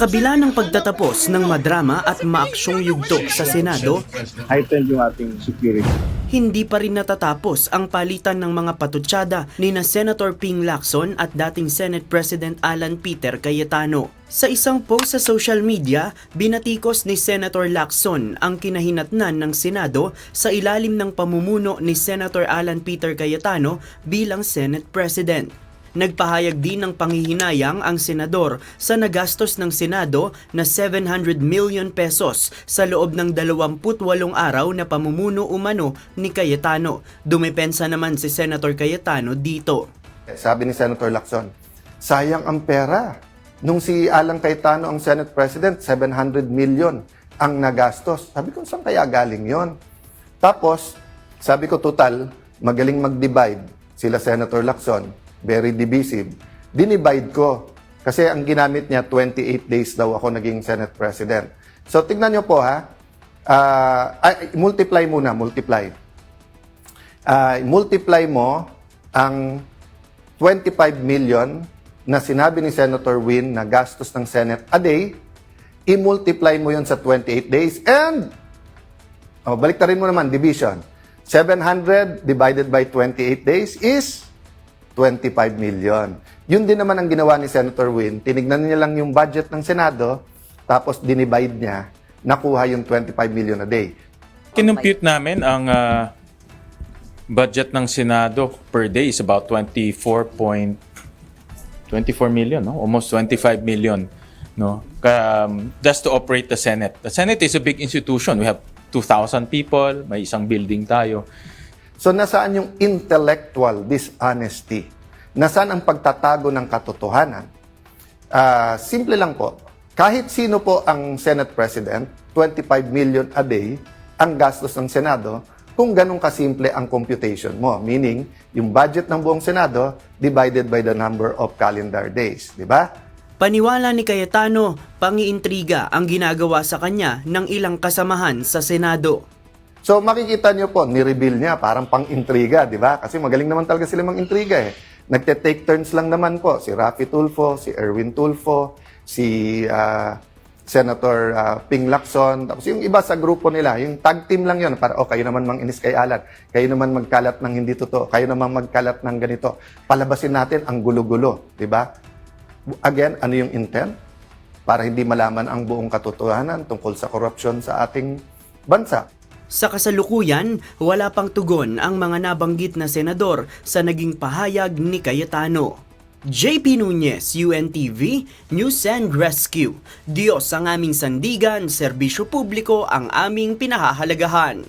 kabila ng pagtatapos ng madrama at maaksyong yugto sa Senado, heightened yung ating security. hindi pa rin natatapos ang palitan ng mga patutsada ni na Senator Ping Lacson at dating Senate President Alan Peter Cayetano. Sa isang post sa social media, binatikos ni Senator Lacson ang kinahinatnan ng Senado sa ilalim ng pamumuno ni Senator Alan Peter Cayetano bilang Senate President. Nagpahayag din ng panghihinayang ang senador sa nagastos ng Senado na 700 million pesos sa loob ng 28 araw na pamumuno umano ni Cayetano. Dumepensa naman si Senator Cayetano dito. Sabi ni Senator Lacson, sayang ang pera. Nung si Alan Cayetano ang Senate President, 700 million ang nagastos. Sabi ko, saan kaya galing yon? Tapos, sabi ko, total, magaling mag-divide sila Senator Lacson. Very divisive. Dinivide ko. Kasi ang ginamit niya, 28 days daw ako naging Senate President. So, tignan niyo po ha. Multiply muna, multiply. Multiply mo ang 25 million na sinabi ni Senator Win na gastos ng Senate a day, i-multiply mo yon sa 28 days, and baliktarin mo naman, division. 700 divided by 28 days is 25 million. Yun din naman ang ginawa ni Senator Win. Tinignan niya lang yung budget ng Senado, tapos dinivide niya, nakuha yung 25 million a day. Kinumpute namin ang budget ng Senado per day is about 24 million, no? Almost 25 million, no? Just to operate the Senate. The Senate is a big institution. We have 2,000 people, may isang building tayo. So, nasaan yung intellectual dishonesty? Nasaan ang pagtatago ng katotohanan? Simple lang po. Kahit sino po ang Senate President, 25 million a day ang gastos ng Senado kung ganun kasimple ang computation mo. Meaning, yung budget ng buong Senado divided by the number of calendar days. Di ba? Paniwala ni Cayetano, pangiintriga ang ginagawa sa kanya ng ilang kasamahan sa Senado. So makikita nyo po, ni-reveal niya, parang pang-intriga, di ba? Kasi magaling naman talaga sila mang-intriga eh. Nagte-take turns lang naman po, si Raffy Tulfo, si Erwin Tulfo, si Senator Ping Lacson, tapos yung iba sa grupo nila, yung tag team lang yun, para kayo naman mang-inis kay Alan, kayo naman magkalat ng hindi totoo, kayo naman magkalat ng ganito. Palabasin natin ang gulo-gulo, di ba? Again, ano yung intent? Para hindi malaman ang buong katotohanan tungkol sa korupsyon sa ating bansa. Sa kasalukuyan, wala pang tugon ang mga nabanggit na senador sa naging pahayag ni Cayetano. JP Nunez, UNTV, News and Rescue. Diyos ang aming sandigan, serbisyo publiko ang aming pinahahalagahan.